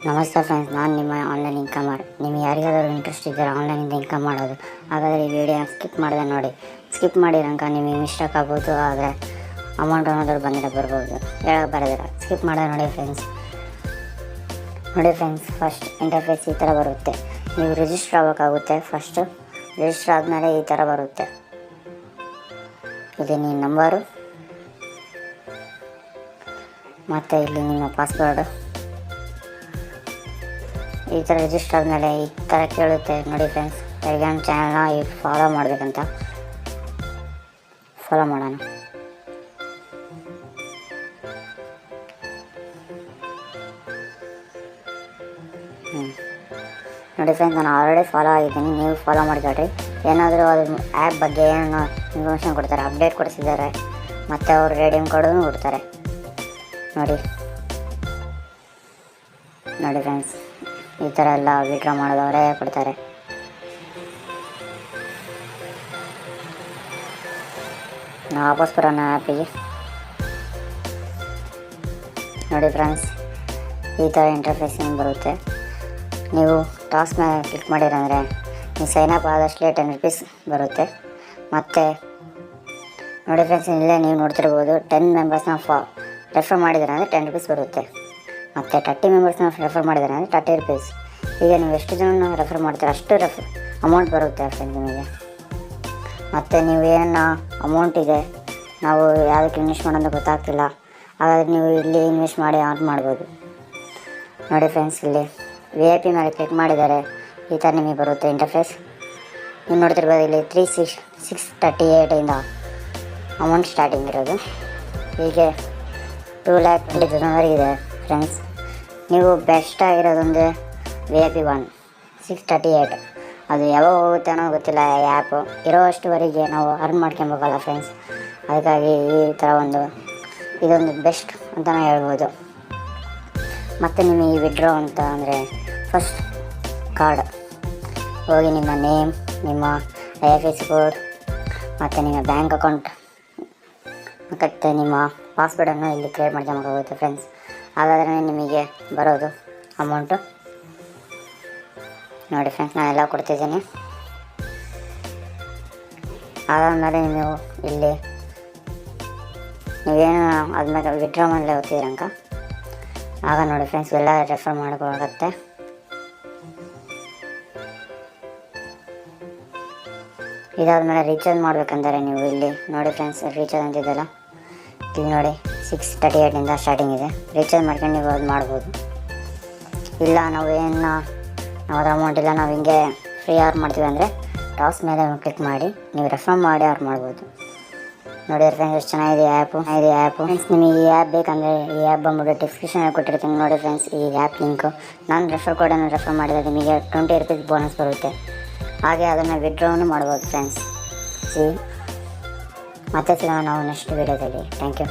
ನಮಸ್ತೆ ಫ್ರೆಂಡ್ಸ್, ನಾನು ನಿಮ್ಮ ಆನ್ಲೈನ್ ಇನ್ಕಮರ್. ನಿಮಗೆ ಯಾರಿಗಾದರೂ ಇಂಟ್ರೆಸ್ಟ್ ಇದ್ದರೆ ಆನ್ಲೈನಿಂದ ಇನ್ಕಮ್ ಮಾಡೋದು, ಹಾಗಾದರೆ ಈ ವಿಡಿಯೋ ಸ್ಕಿಪ್ ಮಾಡಿದೆ ನೋಡಿ. ಸ್ಕಿಪ್ ಮಾಡಿರಂಕ ನಿಮಗೆ ಮಿಸ್ಟೇಕ್ ಆಗ್ಬೋದು, ಆದರೆ ಅಮೌಂಟ್ ಅನ್ನೋದ್ರ ಬರ್ಬೋದು, ಹೇಳಕ್ಕೆ ಬರೋದಿಲ್ಲ. ಸ್ಕಿಪ್ ಮಾಡಿದೆ ನೋಡಿ ಫ್ರೆಂಡ್ಸ್. ಫಸ್ಟ್ ಇಂಟರ್ಫೇಸ್ ಈ ಥರ ಬರುತ್ತೆ. ನೀವು ರಿಜಿಸ್ಟರ್ ಆಗಬೇಕಾಗುತ್ತೆ. ಫಸ್ಟು ರಿಜಿಸ್ಟರ್ ಆದಮೇಲೆ ಈ ಥರ ಬರುತ್ತೆ. ಇಲ್ಲಿ ನಿಮ್ಮ ನಂಬರು ಮತ್ತು ಇಲ್ಲಿ ನಿಮ್ಮ ಪಾಸ್ವರ್ಡು. ಈ ಥರ ರಿಜಿಸ್ಟರ್ ಆದಮೇಲೆ ಈ ಥರ ಕೇಳುತ್ತೆ ನೋಡಿ ಫ್ರೆಂಡ್ಸ್. ಟೆಲಿಗ್ರಾಮ್ ಚಾನಲ್ನ ಈಗ ಫಾಲೋ ಮಾಡಬೇಕಂತ ಫಾಲೋ ಮಾಡೋಣ. ನೋಡಿ ಫ್ರೆಂಡ್ಸ್, ನಾನು ಆಲ್ರೆಡಿ ಫಾಲೋ ಆಗಿದ್ದೀನಿ, ನೀವು ಫಾಲೋ ಮಾಡ್ಕೊಳ್ರಿ. ಏನಾದರೂ ಅದು ಆ್ಯಪ್ ಬಗ್ಗೆ ಏನೋ ಇನ್ಫಾರ್ಮೇಷನ್ ಕೊಡ್ತಾರೆ, ಅಪ್ಡೇಟ್ ಕೊಡಿಸಿದ್ದಾರೆ, ಮತ್ತು ಅವರು ರೆಡೀಮ್ ಕೋಡನ್ನು ಕೊಡ್ತಾರೆ. ನೋಡಿ ಫ್ರೆಂಡ್ಸ್, ಈ ಥರ ಎಲ್ಲ ವಿಡ್ರಾ ಮಾಡೋದವರೇ ಕೊಡ್ತಾರೆ. ನಾವು ವಾಪಸ್ ಬರೋಣ ಆ್ಯಪಿಗೆ. ನೋಡಿ ಫ್ರೆಂಡ್ಸ್, ಈ ಥರ ಇಂಟರ್ಫೇಸ್ ಬರುತ್ತೆ. ನೀವು ಟಾಸ್ಕ್ ಮೇಲೆ ಕ್ಲಿಕ್ ಮಾಡಿರಂದರೆ ನೀವು ಸೈನಪ್ ಆದಷ್ಟೇ 10 ರೂಪೀಸ್ ಬರುತ್ತೆ. ಮತ್ತು ನೋಡಿ ಫ್ರೆಂಡ್ಸ್, ಇಲ್ಲೇ ನೀವು ನೋಡ್ತಿರ್ಬೋದು, 10 ಮೆಂಬರ್ಸ್ನ ರೆಫರ್ ಮಾಡಿದರೆ ಅಂದರೆ 10 ರೂಪೀಸ್ ಬರುತ್ತೆ. ಮತ್ತು 30 ಮೆಂಬರ್ಸ್ನ ರೆಫರ್ ಮಾಡಿದ್ದಾರೆ ಅಂದರೆ 30 ರೂಪೀಸ್. ಈಗ ನೀವು ಎಷ್ಟು ಜನ ರೆಫರ್ ಮಾಡ್ತೀರ ಅಷ್ಟು ಅಮೌಂಟ್ ಬರುತ್ತೆ ಫ್ರೆಂಡ್ಸ್ ನಿಮಗೆ. ಮತ್ತು ನೀವು ಏನು ಅಮೌಂಟ್ ಇದೆ, ನಾವು ಯಾವುದಕ್ಕೆ ಇನ್ವೆಸ್ಟ್ ಮಾಡೋದು ಗೊತ್ತಾಗ್ತಿಲ್ಲ, ಹಾಗಾದರೆ ನೀವು ಇಲ್ಲಿ ಇನ್ವೆಸ್ಟ್ ಮಾಡಿ ಅರ್ನ್ ಮಾಡ್ಬೋದು. ನೋಡಿ ಫ್ರೆಂಡ್ಸ್, ಇಲ್ಲಿ VIP ಮೇಲೆ ಕ್ಲಿಕ್ ಮಾಡಿದ್ದಾರೆ, ಈ ಥರ ನಿಮಗೆ ಬರುತ್ತೆ ಇಂಟರ್ಫೇಸ್. ನೀವು ನೋಡ್ತಿರ್ಬೋದು, ಇಲ್ಲಿ 638 ಅಮೌಂಟ್ ಸ್ಟಾರ್ಟಿಂಗ್ ಇರೋದು. ಹೀಗೆ 2,20,000 ಇದೆ ಫ್ರೆಂಡ್ಸ್. ನೀವು ಬೆಸ್ಟ್ ಆಗಿರೋದೊಂದು VIP 1 638. ಅದು ಯಾವಾಗ ಹೋಗುತ್ತೆ ಅನ್ನೋ ಗೊತ್ತಿಲ್ಲ. ಆ್ಯಪು ಇರೋವಷ್ಟುವರೆಗೆ ನಾವು ಅರ್ನ್ ಮಾಡ್ಕೊಬೇಕಲ್ಲ ಫ್ರೆಂಡ್ಸ್. ಅದಕ್ಕಾಗಿ ಈ ಥರ ಇದೊಂದು ಬೆಸ್ಟ್ ಅಂತಲೇ ಹೇಳ್ಬೋದು. ಮತ್ತು ನಿಮಗೆ ಈ ವಿಡ್ರಾ ಅಂತ ಅಂದರೆ ಫಸ್ಟ್ ಕಾರ್ಡ್ ಹೋಗಿ ನಿಮ್ಮ ನೇಮ್, ನಿಮ್ಮ IFSC ಕೋಡ್ ಮತ್ತು ನಿಮ್ಮ ಬ್ಯಾಂಕ್ ಅಕೌಂಟ್ ಮತ್ತು ನಿಮ್ಮ ಪಾಸ್ವರ್ಡನ್ನು ಇಲ್ಲಿ ಕ್ರಿಯೇಟ್ ಮಾಡ್ಕೊಬೇಕಾಗುತ್ತೆ ಫ್ರೆಂಡ್ಸ್. ಹಾಗಾದರೆ ನಿಮಗೆ ಬರೋದು ಅಮೌಂಟು. ನೋಡಿ ಫ್ರೆಂಡ್ಸ್, ನಾನೆಲ್ಲ ಕೊಡ್ತಿದ್ದೀನಿ. ಅದಾದಮೇಲೆ ನೀವು ಇಲ್ಲಿ ನೀವೇನು ಆದ್ಮೇಲೆ ವಿಡ್ರಾ ಮಾಡಲೇ ಹೋಗ್ತಿದ್ರಂಕ ಆಗ ನೋಡಿ ಫ್ರೆಂಡ್ಸ್ ಎಲ್ಲ ರೆಫರ್ ಮಾಡ್ಕೊಳತ್ತೆ. ಇದಾದಮೇಲೆ ರೀಚಾರ್ಜ್ ಮಾಡಬೇಕಂದ್ರೆ ನೀವು ಇಲ್ಲಿ ನೋಡಿ ಫ್ರೆಂಡ್ಸ್, ರೀಚಾರ್ಜ್ ಅಂತಿದ್ದಲ್ಲ, ಇಲ್ಲಿ ನೋಡಿ 638 ಸ್ಟಾರ್ಟಿಂಗ್ ಇದೆ. ರೀಚಾರ್ಜ್ ಮಾಡ್ಕೊಂಡು ನೀವು ಅದು ಮಾಡ್ಬೋದು. ಇಲ್ಲ ನಾವು ಅದ್ರ ಅಮೌಂಟ್ ಇಲ್ಲ, ನಾವು ಹಿಂಗೆ ಫ್ರೀ ಅರ್ನ್ ಮಾಡ್ತೀವಿ ಅಂದರೆ ಟಾಸ್ ಮೇಲೆ ಕ್ಲಿಕ್ ಮಾಡಿ ನೀವು ರೆಫರ್ ಮಾಡಿ ಅರ್ನ್ ಮಾಡ್ಬೋದು. ನೋಡಿ ಫ್ರೆಂಡ್ಸ್, ಎಷ್ಟು ಚೆನ್ನಾಗಿದೆ ಆ್ಯಪು. ಫ್ರೆಂಡ್ಸ್, ನಿಮಗೆ ಈ ಆ್ಯಪ್ ಬೇಕಂದರೆ ಈ ಆ್ಯಪ್ ಬಂದ್ಬಿಟ್ಟು ಡಿಸ್ಕ್ರಿಪ್ಷನಲ್ಲಿ ಕೊಟ್ಟಿರ್ತೀನಿ. ನೋಡಿ ಫ್ರೆಂಡ್ಸ್, ಈ ಆ್ಯಪ್ ಲಿಂಕು ನಾನು ರೆಫರ್ ಕೋಡನ್ನು ರೆಫರ್ ಮಾಡಿದರೆ ನಿಮಗೆ 20 ರೂಪೀಸ್ ಬೋನಸ್ ಬರುತ್ತೆ. ಹಾಗೆ ಅದನ್ನು ವಿಡ್ರಾವನ್ನು ಮಾಡ್ಬೋದು ಫ್ರೆಂಡ್ಸ್. ಮತ್ತೆ ಸಿಗೋಣ ನಾವು ನೆಕ್ಸ್ಟ್ ವೀಡಿಯೋದಲ್ಲಿ. Thank you.